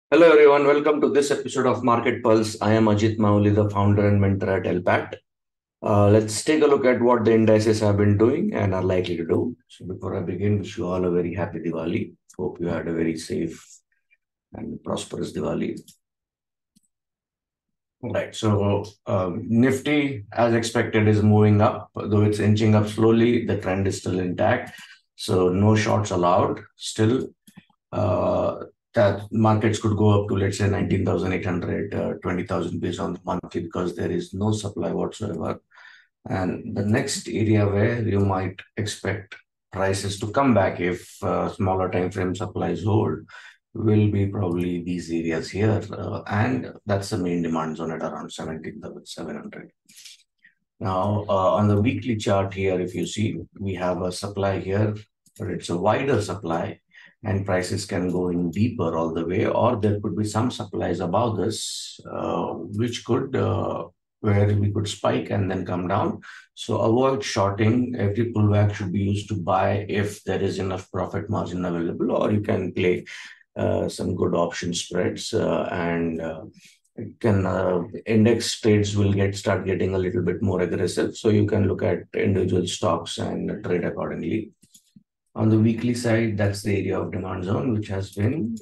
Hello everyone, welcome to this episode of Market Pulse. I am Ajit Mahuli, the founder and mentor at LPAT. Let's take a look at what the indices have been doing and are likely to do. So before I begin, wish you all a very happy Diwali. Hope you had a very safe and prosperous Diwali. Right, so Nifty, as expected, is moving up, though it's inching up slowly. The trend is still intact, so no shorts allowed. Still, uh, that markets could go up to, let's say, 19,800, 20,000 based on the monthly because there is no supply whatsoever. And the next area where you might expect prices to come back if smaller time frame supplies hold will be probably these areas here. And that's the main demand zone at around 17,700. Now, on the weekly chart here, if you see, we have a supply here, but it's a wider supply and prices can go in deeper all the way, or there could be some supplies above this, which could, where we could spike and then come down. So avoid shorting. Every pullback should be used to buy if there is enough profit margin available, or you can play some good option spreads and can index trades will start getting a little bit more aggressive. So you can look at individual stocks and trade accordingly. On the weekly side, that's the area of demand zone, which has been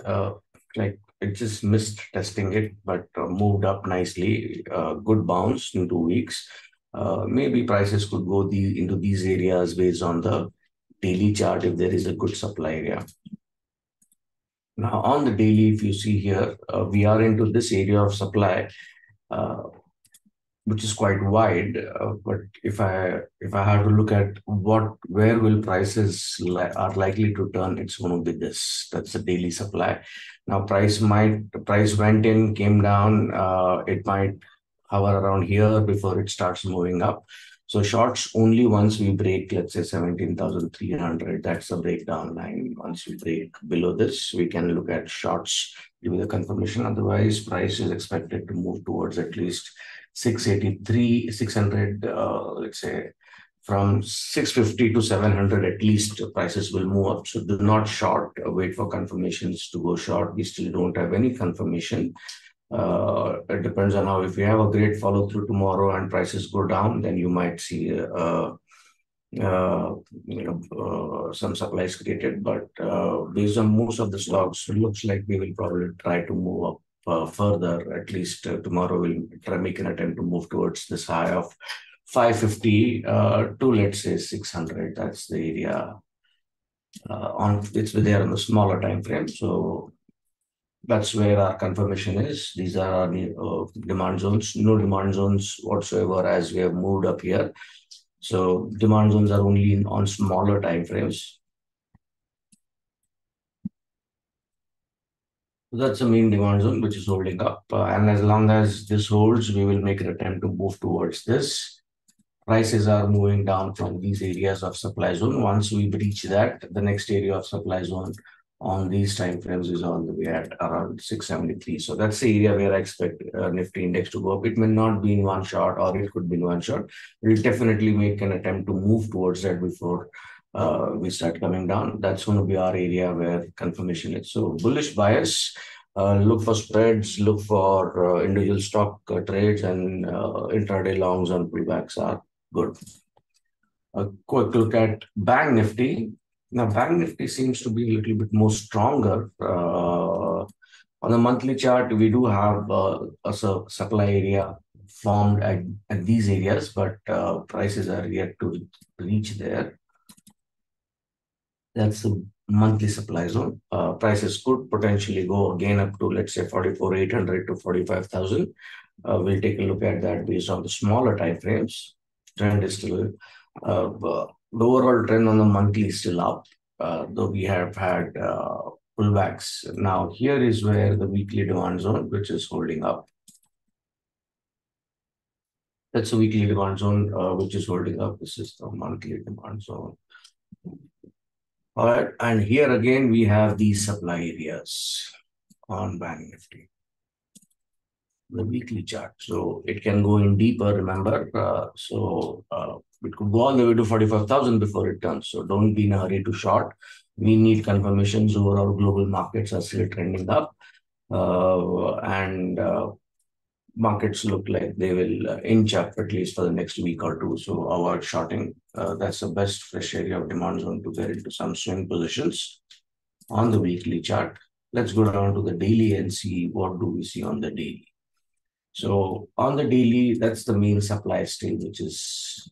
like it just missed testing it, but moved up nicely. Good bounce in 2 weeks. Maybe prices could go into these areas based on the daily chart if there is a good supply area. Now, on the daily, if you see here, we are into this area of supply, uh, which is quite wide. But if I have to look at where will prices are likely to turn, it's going to be this. That's the daily supply. Now, price went in, came down. It might hover around here before it starts moving up. So shorts only once we break, let's say 17,300. That's the breakdown line. Once we break below this, we can look at shorts, give me the confirmation. Otherwise, price is expected to move towards at least 683, 600, let's say from 650 to 700 at least prices will move up. So do not short, wait for confirmations to go short. We still don't have any confirmation. It depends on how, if you have a great follow through tomorrow and prices go down, then you might see some supplies created. But based on most of the stocks, it looks like we will probably try to move up further. At least tomorrow we'll try make an attempt to move towards this high of 550 to, let's say, 600. That's the area on it's there on the smaller time frame. So that's where our confirmation is. These are our demand zones. No demand zones whatsoever as we have moved up here. So demand zones are only on smaller time frames. So that's the main demand zone which is holding up. And as long as this holds, we will make an attempt to move towards this. Prices are moving down from these areas of supply zone. Once we breach that, the next area of supply zone on these time frames is all the way at around 673. So that's the area where I expect Nifty index to go up. It may not be in one shot, or it could be in one shot. We'll definitely make an attempt to move towards that before we start coming down. That's going to be our area where confirmation is. So bullish bias. Look for spreads, look for individual stock trades, and intraday longs and pullbacks are good. A quick look at Bank Nifty. Now, Bank Nifty seems to be a little bit more stronger. On the monthly chart, we do have a supply area formed at these areas, but prices are yet to reach there. That's the monthly supply zone. Prices could potentially go again up to, let's say, 44,800 to 45,000. We'll take a look at that based on the smaller time frames. Trend is still, the overall trend on the monthly is still up, though we have had pullbacks. Now, here is where the weekly demand zone, which is holding up. That's a weekly demand zone, which is holding up. This is the monthly demand zone. All right, and here again we have these supply areas on Bank Nifty, the weekly chart. So it can go in deeper, remember. It could go all the way to 45,000 before it turns. So don't be in a hurry to short. We need confirmations. Overall global markets are still trending up. and markets look like they will inch up at least for the next week or two. So avoid shorting. That's the best fresh area of demand zone to get into some swing positions on the weekly chart. Let's go down to the daily and see what do we see on the daily. So on the daily, that's the main supply still, which is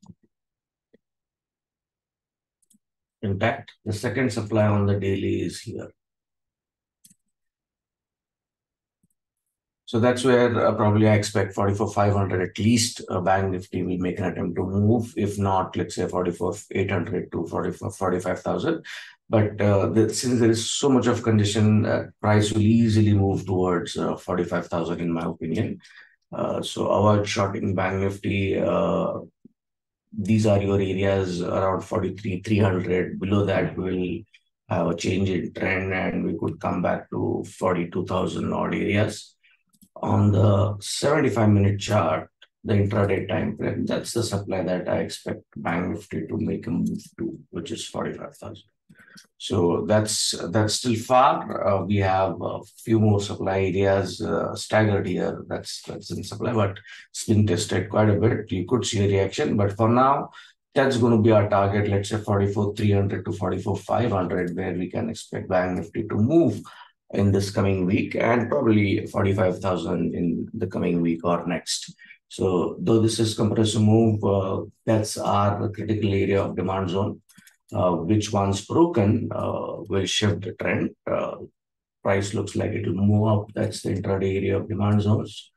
intact. The second supply on the daily is here. So that's where probably I expect 44,500 at least. Bank Nifty will make an attempt to move. If not, let's say 44,800 to 45,000. But since there is so much of condition, price will easily move towards 45,000 in my opinion. So avoid shorting Bank Nifty. These are your areas around 43,300. Below that, we'll have a change in trend and we could come back to 42,000 odd areas. On the 75-minute chart, the intraday time frame, that's the supply that I expect Bank Nifty to make a move to, which is 45,000. So that's still far. We have a few more supply areas staggered here. That's in supply, but it's been tested quite a bit. You could see a reaction, but for now, that's going to be our target. Let's say 44,300 to 44,500, where we can expect Bank Nifty to move in this coming week, and probably 45,000 in the coming week or next. So though this is compressive move, that's our critical area of demand zone, which once broken will shift the trend. Price looks like it will move up. That's the intraday area of demand zones.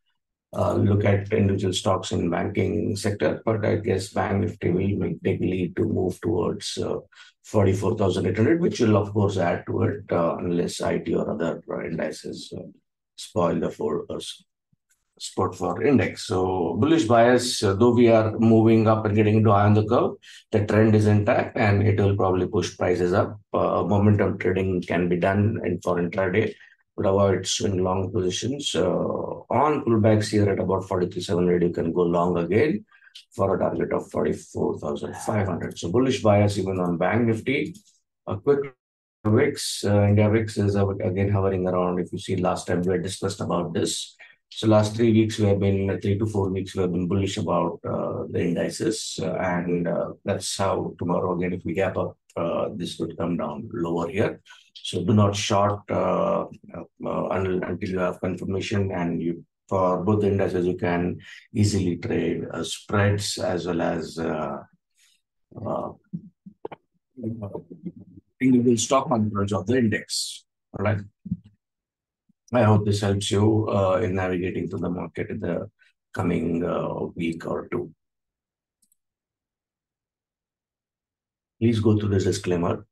Look at individual stocks in banking sector, but I guess Bank Nifty will take lead to move towards 44,800, which will of course add to it unless IT or other indices spoil the spot for index. So bullish bias, though we are moving up and getting into eye on the curve, the trend is intact and it will probably push prices up. Momentum trading can be done for intraday, but avoid swing long positions. On pullbacks here at about 43,700, you can go long again for a target of 44,500. So bullish bias even on Bank Nifty. A quick VIX, India VIX is again hovering around. If you see last time we had discussed about this. So last 3 weeks we have been 3 to 4 weeks we have been bullish about the indices, and that's how tomorrow again if we gap up, this could come down lower here. So do not short until you have confirmation, and you for both the indices you can easily trade spreads as well as uh, individual stock multiples of the index. All right. I hope this helps you in navigating to the market in the coming week or two. Please go through this disclaimer.